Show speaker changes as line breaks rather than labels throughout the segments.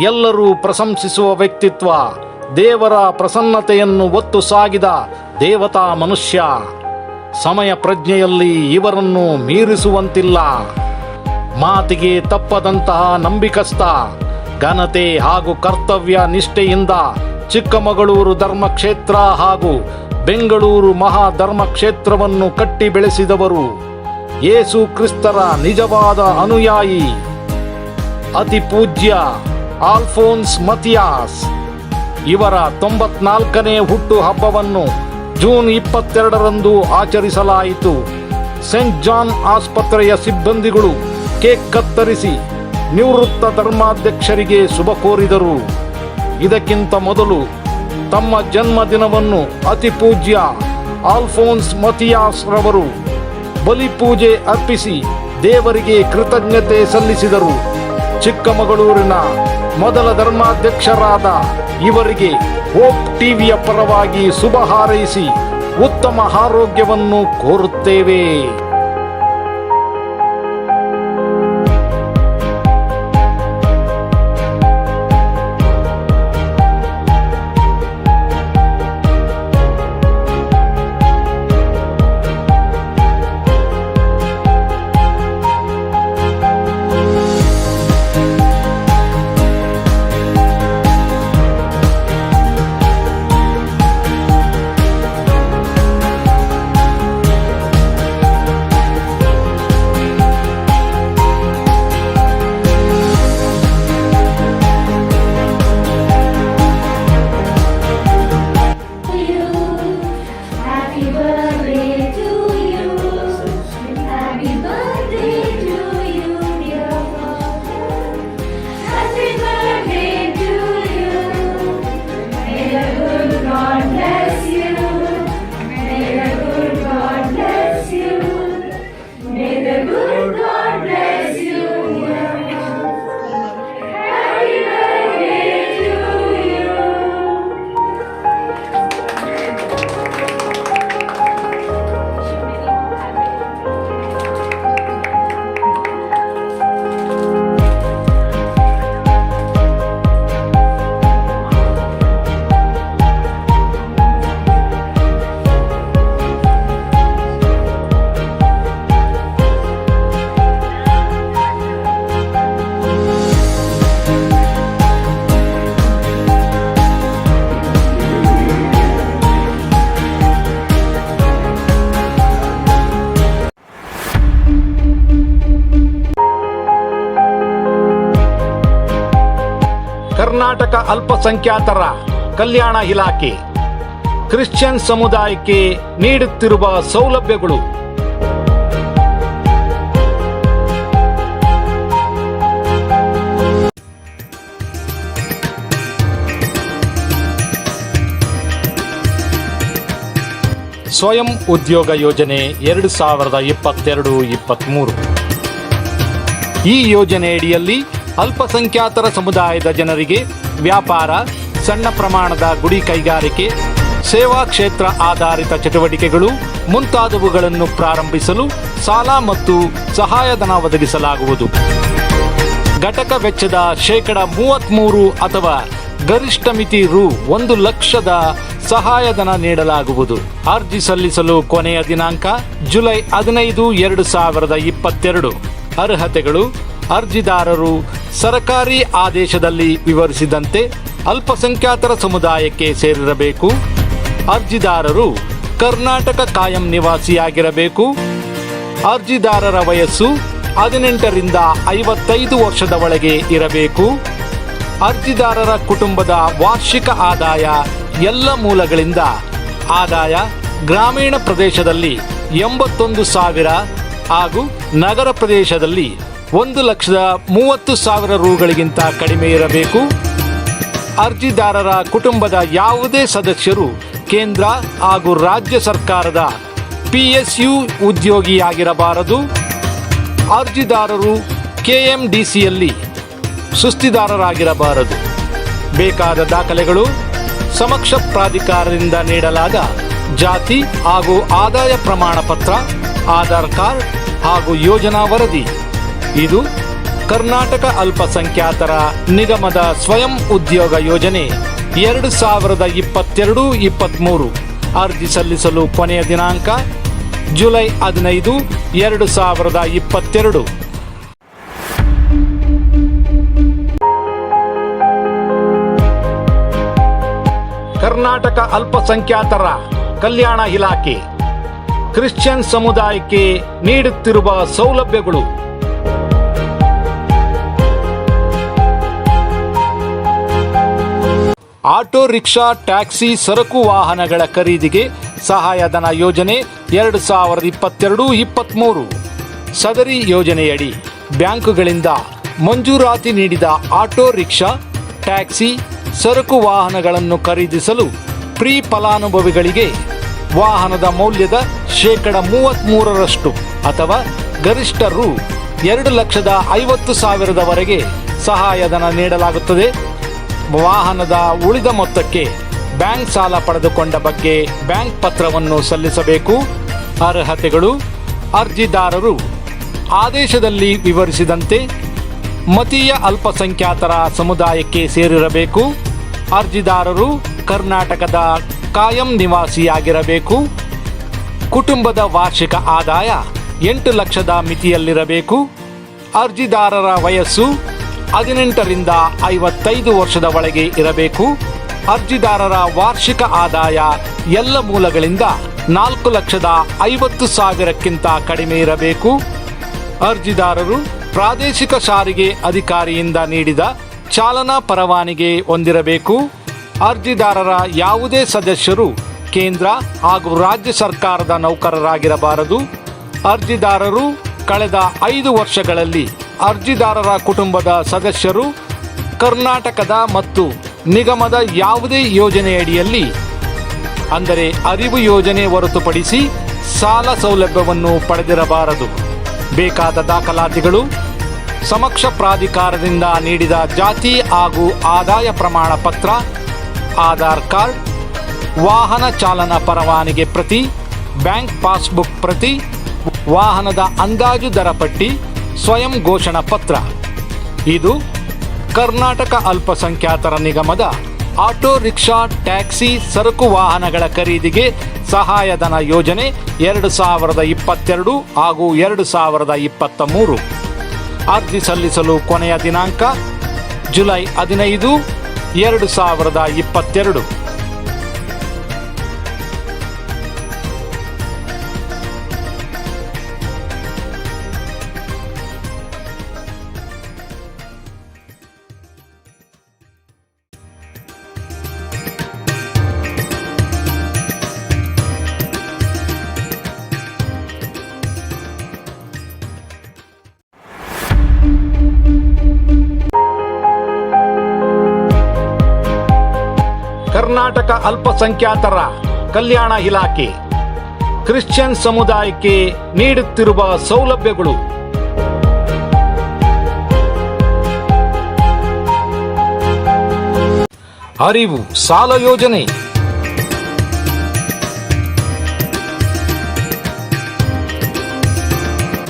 ಎಲ್ಲರೂ ಪ್ರಶಂಸಿಸುವ ವ್ಯಕ್ತಿತ್ವ, ದೇವರ ಪ್ರಸನ್ನತೆಯನ್ನು ಹೊತ್ತು ಸಾಗಿದ ದೇವತಾ ಮನುಷ್ಯ. ಸಮಯ ಪ್ರಜ್ಞೆಯಲ್ಲಿ ಇವರನ್ನು ಮೀರಿಸುವಂತಿಲ್ಲ. ಮಾತಿಗೆ ತಪ್ಪದಂತಹ ನಂಬಿಕಸ್ಥ, ಘನತೆ ಹಾಗೂ ಕರ್ತವ್ಯ ನಿಷ್ಠೆಯಿಂದ ಚಿಕ್ಕಮಗಳೂರು ಧರ್ಮಕ್ಷೇತ್ರ ಹಾಗೂ ಬೆಂಗಳೂರು ಮಹಾಧರ್ಮಕ್ಷೇತ್ರವನ್ನು ಕಟ್ಟಿ ಬೆಳೆಸಿದವರು. ಯೇಸು ಕ್ರಿಸ್ತರ ನಿಜವಾದ ಅನುಯಾಯಿ ಅತಿ ಪೂಜ್ಯ ಆಲ್ಫೋನ್ಸ್ ಮತಿಯಾಸ್. ಇವರ 94ನೇ ಹುಟ್ಟು ಹಬ್ಬವನ್ನು ಜೂನ್ 22ರಂದು ಆಚರಿಸಲಾಯಿತು. ಸೆಂಟ್ ಜಾನ್ ಆಸ್ಪತ್ರೆಯ ಸಿಬ್ಬಂದಿಗಳು ಕೇಕ್ ಕತ್ತರಿಸಿ ನಿವೃತ್ತ ಧರ್ಮಾಧ್ಯಕ್ಷರಿಗೆ ಶುಭ ಕೋರಿದರು. ಇದಕ್ಕಿಂತ ಮೊದಲು ತಮ್ಮ ಜನ್ಮದಿನವನ್ನು ಅತಿ ಪೂಜ್ಯ ಆಲ್ಫೋನ್ಸ್ ಮತಿಯಾಸ್ ರವರು ಬಲಿಪೂಜೆ ಅರ್ಪಿಸಿ ದೇವರಿಗೆ ಕೃತಜ್ಞತೆ ಸಲ್ಲಿಸಿದರು. ಚಿಕ್ಕಮಗಳೂರಿನ ಮೊದಲ ಧರ್ಮಾಧ್ಯಕ್ಷರಾದ ಇವರಿಗೆ ಹೋಪ್ ಟಿವಿಯ ಪರವಾಗಿ ಶುಭ ಹಾರೈಸಿ ಉತ್ತಮ ಆರೋಗ್ಯವನ್ನು ಕೋರುತ್ತೇವೆ. ಕರ್ನಾಟಕ ಅಲ್ಪಸಂಖ್ಯಾತರ ಕಲ್ಯಾಣ ಇಲಾಖೆ ಕ್ರಿಶ್ಚಿಯನ್ ಸಮುದಾಯಕ್ಕೆ ನೀಡುತ್ತಿರುವ ಸೌಲಭ್ಯಗಳು. ಸ್ವಯಂ ಉದ್ಯೋಗ ಯೋಜನೆ 2022-23. ಈ ಯೋಜನೆಯಡಿಯಲ್ಲಿ ಅಲ್ಪಸಂಖ್ಯಾತರ ಸಮುದಾಯದ ಜನರಿಗೆ ವ್ಯಾಪಾರ, ಸಣ್ಣ ಪ್ರಮಾಣದ ಗುಡಿ ಕೈಗಾರಿಕೆ, ಸೇವಾ ಕ್ಷೇತ್ರ ಆಧಾರಿತ ಚಟುವಟಿಕೆಗಳು ಮುಂತಾದವುಗಳನ್ನು ಪ್ರಾರಂಭಿಸಲು ಸಾಲ ಮತ್ತು ಸಹಾಯಧನ ಒದಗಿಸಲಾಗುವುದು. ಘಟಕ ವೆಚ್ಚದ 33% ಅಥವಾ ಗರಿಷ್ಠ ಮಿತಿ ರು 1,00,000 ಸಹಾಯಧನ ನೀಡಲಾಗುವುದು. ಅರ್ಜಿ ಸಲ್ಲಿಸಲು ಕೊನೆಯ ದಿನಾಂಕ ಜುಲೈ 15, 2022. ಅರ್ಹತೆಗಳು: ಅರ್ಜಿದಾರರು ಸರ್ಕಾರಿ ಆದೇಶದಲ್ಲಿ ವಿವರಿಸಿದಂತೆ ಅಲ್ಪಸಂಖ್ಯಾತರ ಸಮುದಾಯಕ್ಕೆ ಸೇರಿರಬೇಕು. ಅರ್ಜಿದಾರರು ಕರ್ನಾಟಕ ಕಾಯಂ ನಿವಾಸಿಯಾಗಿರಬೇಕು. ಅರ್ಜಿದಾರರ ವಯಸ್ಸು 18ರಿಂದ 55 ವರ್ಷದ ಒಳಗೆ ಇರಬೇಕು. ಅರ್ಜಿದಾರರ ಕುಟುಂಬದ ವಾರ್ಷಿಕ ಆದಾಯ ಎಲ್ಲ ಮೂಲಗಳಿಂದ ಆದಾಯ ಗ್ರಾಮೀಣ ಪ್ರದೇಶದಲ್ಲಿ 81,000 ಹಾಗೂ ನಗರ ಪ್ರದೇಶದಲ್ಲಿ 1,30,000 ರೂಗಳಿಗಿಂತ ಕಡಿಮೆ ಇರಬೇಕು. ಅರ್ಜಿದಾರರ ಕುಟುಂಬದ ಯಾವುದೇ ಸದಸ್ಯರು ಕೇಂದ್ರ ಹಾಗೂ ರಾಜ್ಯ ಸರ್ಕಾರದ PSU ಉದ್ಯೋಗಿಯಾಗಿರಬಾರದು. ಅರ್ಜಿದಾರರು KMDCಯಲ್ಲಿ ಸುಸ್ತಿದಾರರಾಗಿರಬಾರದು. ಬೇಕಾದ ದಾಖಲೆಗಳು: ಸಮಕ್ಷ ಪ್ರಾಧಿಕಾರದಿಂದ ನೀಡಲಾದ ಜಾತಿ ಹಾಗೂ ಆದಾಯ ಪ್ರಮಾಣ ಪತ್ರ, ಆಧಾರ್ ಕಾರ್ಡ್ ಹಾಗೂ ಯೋಜನಾ ವರದಿ. ಇದು ಕರ್ನಾಟಕ ಅಲ್ಪಸಂಖ್ಯಾತರ ನಿಗಮದ ಸ್ವಯಂ ಉದ್ಯೋಗ ಯೋಜನೆ 2022-23 ಅರ್ಜಿ ಸಲ್ಲಿಸಲು ಕೊನೆಯ ದಿನಾಂಕ ಜುಲೈ 15, 2022. ಕರ್ನಾಟಕ ಅಲ್ಪಸಂಖ್ಯಾತರ ಕಲ್ಯಾಣ ಇಲಾಖೆ ಕ್ರಿಶ್ಚಿಯನ್ ಸಮುದಾಯಕ್ಕೆ ನೀಡುತ್ತಿರುವ ಸೌಲಭ್ಯಗಳು. ಆಟೋ ರಿಕ್ಷಾ, ಟ್ಯಾಕ್ಸಿ, ಸರಕು ವಾಹನಗಳ ಖರೀದಿಗೆ ಸಹಾಯಧನ ಯೋಜನೆ 2022-23. ಸದರಿ ಯೋಜನೆಯಡಿ ಬ್ಯಾಂಕುಗಳಿಂದ ಮಂಜೂರಾತಿ ನೀಡಿದ ಆಟೋ ರಿಕ್ಷಾ, ಟ್ಯಾಕ್ಸಿ, ಸರಕು ವಾಹನಗಳನ್ನು ಖರೀದಿಸಲು ಪ್ರೀ ಫಲಾನುಭವಿಗಳಿಗೆ ವಾಹನದ ಮೌಲ್ಯದ 33% ಅಥವಾ ಗರಿಷ್ಠ ರೂ. 2,50,000 ಸಹಾಯಧನ ನೀಡಲಾಗುತ್ತದೆ. ವಾಹನದ ಉಳಿದ ಮೊತ್ತಕ್ಕೆ ಬ್ಯಾಂಕ್ ಸಾಲ ಪಡೆದುಕೊಂಡ ಬಗ್ಗೆ ಬ್ಯಾಂಕ್ ಪತ್ರವನ್ನು ಸಲ್ಲಿಸಬೇಕು. ಅರ್ಹತೆಗಳು: ಅರ್ಜಿದಾರರು ಆದೇಶದಲ್ಲಿ ವಿವರಿಸಿದಂತೆ ಮತೀಯ ಅಲ್ಪಸಂಖ್ಯಾತರ ಸಮುದಾಯಕ್ಕೆ ಸೇರಿರಬೇಕು. ಅರ್ಜಿದಾರರು ಕರ್ನಾಟಕದ ಕಾಯಂ ನಿವಾಸಿಯಾಗಿರಬೇಕು. ಕುಟುಂಬದ ವಾರ್ಷಿಕ ಆದಾಯ 8 ಲಕ್ಷದ ಮಿತಿಯಲ್ಲಿರಬೇಕು. ಅರ್ಜಿದಾರರ ವಯಸ್ಸು 18ರಿಂದ 55 ವರ್ಷದ ಒಳಗೆ ಇರಬೇಕು. ಅರ್ಜಿದಾರರ ವಾರ್ಷಿಕ ಆದಾಯ ಎಲ್ಲ ಮೂಲಗಳಿಂದ 4,50,000ಕ್ಕಿಂತ ಕಡಿಮೆ ಇರಬೇಕು. ಅರ್ಜಿದಾರರು ಪ್ರಾದೇಶಿಕ ಸಾರಿಗೆ ಅಧಿಕಾರಿಯಿಂದ ನೀಡಿದ ಚಾಲನಾ ಪರವಾನಗಿ ಹೊಂದಿರಬೇಕು. ಅರ್ಜಿದಾರರ ಯಾವುದೇ ಸದಸ್ಯರು ಕೇಂದ್ರ ಹಾಗೂ ರಾಜ್ಯ ಸರ್ಕಾರದ ನೌಕರರಾಗಿರಬಾರದು. ಅರ್ಜಿದಾರರು ಕಳೆದ 5 ವರ್ಷಗಳಲ್ಲಿ ಅರ್ಜಿದಾರರ ಕುಟುಂಬದ ಸದಸ್ಯರು ಕರ್ನಾಟಕದ ಮತ್ತು ನಿಗಮದ ಯಾವುದೇ ಯೋಜನೆಯಡಿಯಲ್ಲಿ, ಅಂದರೆ ಅರಿವು ಯೋಜನೆ ಹೊರತುಪಡಿಸಿ, ಸಾಲ ಸೌಲಭ್ಯವನ್ನು ಪಡೆದಿರಬಾರದು. ಬೇಕಾದ ದಾಖಲಾತಿಗಳು: ಸಮಕ್ಷ ಪ್ರಾಧಿಕಾರದಿಂದ ನೀಡಿದ ಜಾತಿ ಹಾಗೂ ಆದಾಯ ಪ್ರಮಾಣ ಪತ್ರ, ಆಧಾರ್ ಕಾರ್ಡ್, ವಾಹನ ಚಾಲನಾ ಪರವಾನಗಿ ಪ್ರತಿ, ಬ್ಯಾಂಕ್ ಪಾಸ್ಬುಕ್ ಪ್ರತಿ, ವಾಹನದ ಅಂದಾಜು ದರ ಪಟ್ಟಿ, ಸ್ವಯಂ ಘೋಷಣಾ ಪತ್ರ. ಇದು ಕರ್ನಾಟಕ ಅಲ್ಪಸಂಖ್ಯಾತರ ನಿಗಮದ ಆಟೋ ರಿಕ್ಷಾ, ಟ್ಯಾಕ್ಸಿ, ಸರಕು ವಾಹನಗಳ ಖರೀದಿಗೆ ಸಹಾಯಧನ ಯೋಜನೆ 2022 ಹಾಗೂ 2023. ಅರ್ಜಿ ಸಲ್ಲಿಸಲು ಕೊನೆಯ ದಿನಾಂಕ ಜುಲೈ 15, 2022. ಕರ್ನಾಟಕ ಅಲ್ಪಸಂಖ್ಯಾತರ ಕಲ್ಯಾಣ ಇಲಾಖೆ ಕ್ರಿಶ್ಚಿಯನ್ ಸಮುದಾಯಕ್ಕೆ ನೀಡುತ್ತಿರುವ ಸೌಲಭ್ಯಗಳು. ಅರಿವು ಸಾಲ ಯೋಜನೆ.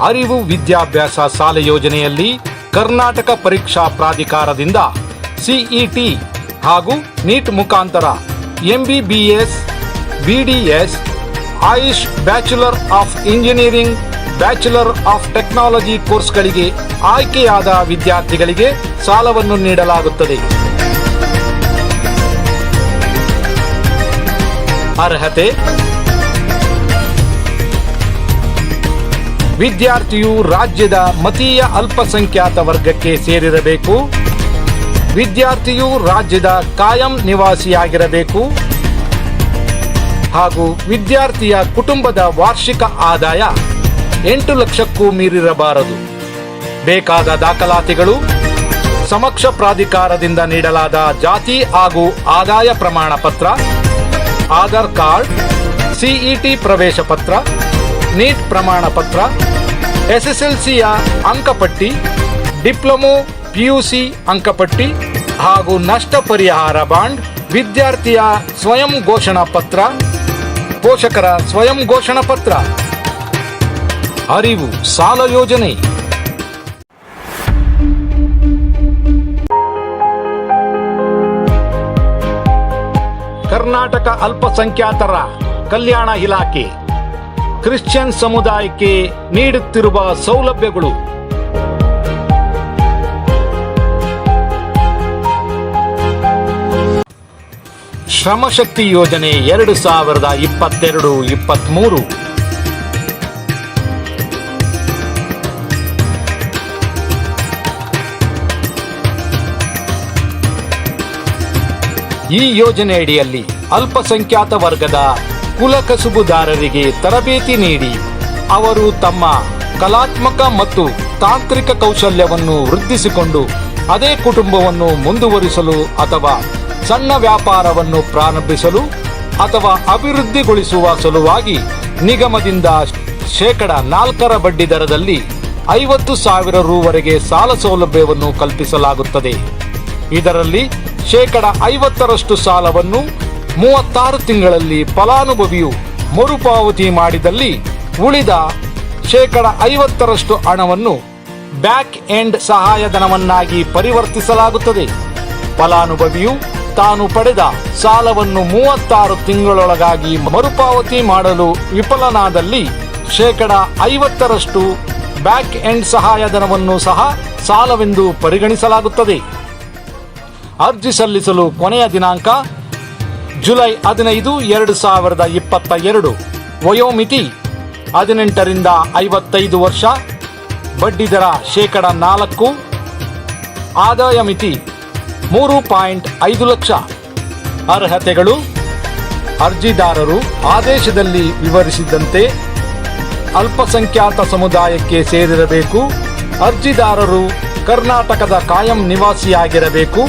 ಅರಿವು ವಿದ್ಯಾಭ್ಯಾಸ ಸಾಲ ಯೋಜನೆಯಲ್ಲಿ ಕರ್ನಾಟಕ ಪರೀಕ್ಷಾ ಪ್ರಾಧಿಕಾರದಿಂದ ಸಿಇಟಿ ಹಾಗೂ ನೀಟ್ ಮುಖಾಂತರ MBBS, BDS, AYUSH, bachelor of engineering, bachelor of technology ಕೋರ್ಸ್ಗಳಿಗೆ ಆಯ್ಕೆಯಾದ ವಿದ್ಯಾರ್ಥಿಗಳಿಗೆ ಸಾಲವನ್ನು ನೀಡಲಾಗುತ್ತದೆ. ಅರ್ಹತೆ: ವಿದ್ಯಾರ್ಥಿಯು ರಾಜ್ಯದ ಮತೀಯ ಅಲ್ಪಸಂಖ್ಯಾತ ವರ್ಗಕ್ಕೆ ಸೇರಿರಬೇಕು. ವಿದ್ಯಾರ್ಥಿಯು ರಾಜ್ಯದ ಕಾಯಂ ನಿವಾಸಿಯಾಗಿರಬೇಕು ಹಾಗೂ ವಿದ್ಯಾರ್ಥಿಯ ಕುಟುಂಬದ ವಾರ್ಷಿಕ ಆದಾಯ 8 ಲಕ್ಷಕ್ಕೂ ಮೀರಿರಬಾರದು. ಬೇಕಾದ ದಾಖಲಾತಿಗಳು: ಸಮಕ್ಷ ಪ್ರಾಧಿಕಾರದಿಂದ ನೀಡಲಾದ ಜಾತಿ ಹಾಗೂ ಆದಾಯ ಪ್ರಮಾಣ ಪತ್ರ, ಆಧಾರ್ ಕಾರ್ಡ್, ಸಿಇಟಿ ಪ್ರವೇಶ ಪತ್ರ, ನೀಟ್ ಪ್ರಮಾಣ ಪತ್ರ, SSLCಯ ಅಂಕಪಟ್ಟಿ, ಡಿಪ್ಲೊಮೊ PUC ಅಂಕಪಟ್ಟಿ ಹಾಗೂ ನಷ್ಟ ಪರಿಹಾರ ಬಾಂಡ್, ವಿದ್ಯಾರ್ಥಿಯ ಸ್ವಯಂ ಘೋಷಣಾ ಪತ್ರ, ಪೋಷಕರ ಸ್ವಯಂ ಘೋಷಣಾ ಪತ್ರ. ಅರಿವು ಸಾಲ ಯೋಜನೆ. ಕರ್ನಾಟಕ ಅಲ್ಪಸಂಖ್ಯಾತರ ಕಲ್ಯಾಣ ಇಲಾಖೆ ಕ್ರಿಶ್ಚಿಯನ್ ಸಮುದಾಯಕ್ಕೆ ನೀಡುತ್ತಿರುವ ಸೌಲಭ್ಯಗಳು. ಶ್ರಮಶಕ್ತಿ ಯೋಜನೆ 2022-23. ಈ ಯೋಜನೆಯಡಿಯಲ್ಲಿ ಅಲ್ಪಸಂಖ್ಯಾತ ವರ್ಗದ ಕುಲಕಸುಬುದಾರರಿಗೆ ತರಬೇತಿ ನೀಡಿ ಅವರು ತಮ್ಮ ಕಲಾತ್ಮಕ ಮತ್ತು ತಾಂತ್ರಿಕ ಕೌಶಲ್ಯವನ್ನು ವೃದ್ಧಿಸಿಕೊಂಡು ಅದೇ ಕುಟುಂಬವನ್ನು ಮುಂದುವರಿಸಲು ಅಥವಾ ಸಣ್ಣ ವ್ಯಾಪಾರವನ್ನು ಪ್ರಾರಂಭಿಸಲು ಅಥವಾ ಅಭಿವೃದ್ಧಿಗೊಳಿಸುವ ಸಲುವಾಗಿ ನಿಗಮದಿಂದ 4% ಬಡ್ಡಿ ದರದಲ್ಲಿ 50,000 ರೂವರೆಗೆ ಸಾಲ ಸೌಲಭ್ಯವನ್ನು ಕಲ್ಪಿಸಲಾಗುತ್ತದೆ. ಇದರಲ್ಲಿ 50% ಸಾಲವನ್ನು 36 ತಿಂಗಳಲ್ಲಿ ಫಲಾನುಭವಿಯು ಮರುಪಾವತಿ ಮಾಡಿದಲ್ಲಿ ಉಳಿದ 50% ಹಣವನ್ನು ಬ್ಯಾಕ್ ಎಂಡ್ ಸಹಾಯಧನವನ್ನಾಗಿ ಪರಿವರ್ತಿಸಲಾಗುತ್ತದೆ. ಫಲಾನುಭವಿಯು ತಾನು ಪಡೆದ ಸಾಲವನ್ನು 36 ತಿಂಗಳೊಳಗಾಗಿ ಮರುಪಾವತಿ ಮಾಡಲು ವಿಫಲನಾದಲ್ಲಿ 50% ಬ್ಯಾಕ್ ಎಂಡ್ ಸಹಾಯಧನವನ್ನು ಸಹ ಸಾಲವೆಂದು ಪರಿಗಣಿಸಲಾಗುತ್ತದೆ. ಅರ್ಜಿ ಸಲ್ಲಿಸಲು ಕೊನೆಯ ದಿನಾಂಕ ಜುಲೈ 15, 2022. ವಯೋಮಿತಿ 18 ರಿಂದ 55 ವರ್ಷ. ಬಡ್ಡಿದರ 4%. ಆದಾಯ ಮಿತಿ 3.5 ಲಕ್ಷ. ಅರ್ಹತೆಗಳು: ಅರ್ಜಿದಾರರು ಆದೇಶದಲ್ಲಿ ವಿವರಿಸಿದಂತೆ ಅಲ್ಪಸಂಖ್ಯಾತ ಸಮುದಾಯಕ್ಕೆ ಸೇರಿರಬೇಕು. ಅರ್ಜಿದಾರರು ಕರ್ನಾಟಕದ ಕಾಯಂ ನಿವಾಸಿಯಾಗಿರಬೇಕು.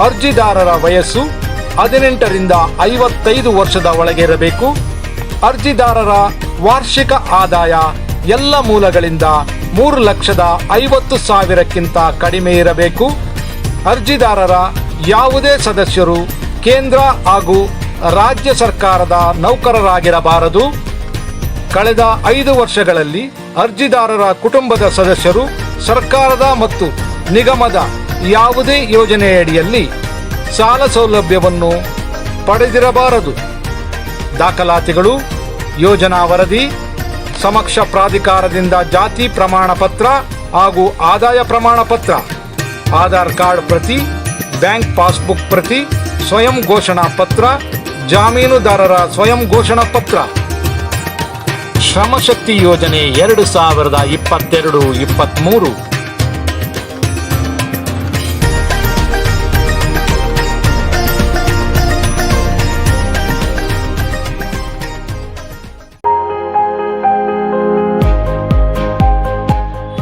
ಅರ್ಜಿದಾರರ ವಯಸ್ಸು 18 ರಿಂದ 55 ವರ್ಷದ ಒಳಗಿರಬೇಕು. ಅರ್ಜಿದಾರರ ವಾರ್ಷಿಕ ಆದಾಯ ಎಲ್ಲ ಮೂಲಗಳಿಂದ 3,50,000ಕ್ಕಿಂತ ಕಡಿಮೆ ಇರಬೇಕು. ಅರ್ಜಿದಾರರ ಯಾವುದೇ ಸದಸ್ಯರು ಕೇಂದ್ರ ಹಾಗೂ ರಾಜ್ಯ ಸರ್ಕಾರದ ನೌಕರರಾಗಿರಬಾರದು. ಕಳೆದ 5 ವರ್ಷಗಳಲ್ಲಿ ಅರ್ಜಿದಾರರ ಕುಟುಂಬದ ಸದಸ್ಯರು ಸರ್ಕಾರದ ಮತ್ತು ನಿಗಮದ ಯಾವುದೇ ಯೋಜನೆಯಡಿಯಲ್ಲಿ ಸಾಲ ಸೌಲಭ್ಯವನ್ನು ಪಡೆದಿರಬಾರದು. ದಾಖಲಾತಿಗಳು: ಯೋಜನಾ ವರದಿ, ಸಮಕ್ಷ ಪ್ರಾಧಿಕಾರದಿಂದ ಜಾತಿ ಪ್ರಮಾಣ ಪತ್ರ ಹಾಗೂ ಆದಾಯ ಪ್ರಮಾಣ ಪತ್ರ, ಆಧಾರ್ ಕಾರ್ಡ್ ಪ್ರತಿ, ಬ್ಯಾಂಕ್ ಪಾಸ್ಬುಕ್ ಪ್ರತಿ, ಸ್ವಯಂ ಘೋಷಣಾ ಪತ್ರ, ಜಾಮೀನುದಾರರ ಸ್ವಯಂ ಘೋಷಣಾ ಪತ್ರ. ಶ್ರಮಶಕ್ತಿ ಯೋಜನೆ 2022-23.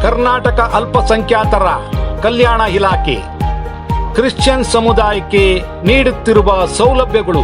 ಕರ್ನಾಟಕ ಅಲ್ಪಸಂಖ್ಯಾತರ ಕಲ್ಯಾಣ ಇಲಾಖೆ ಕ್ರಿಶ್ಚಿಯನ್ ಸಮುದಾಯಕ್ಕೆ ನೀಡುತ್ತಿರುವ ಸೌಲಭ್ಯಗಳು.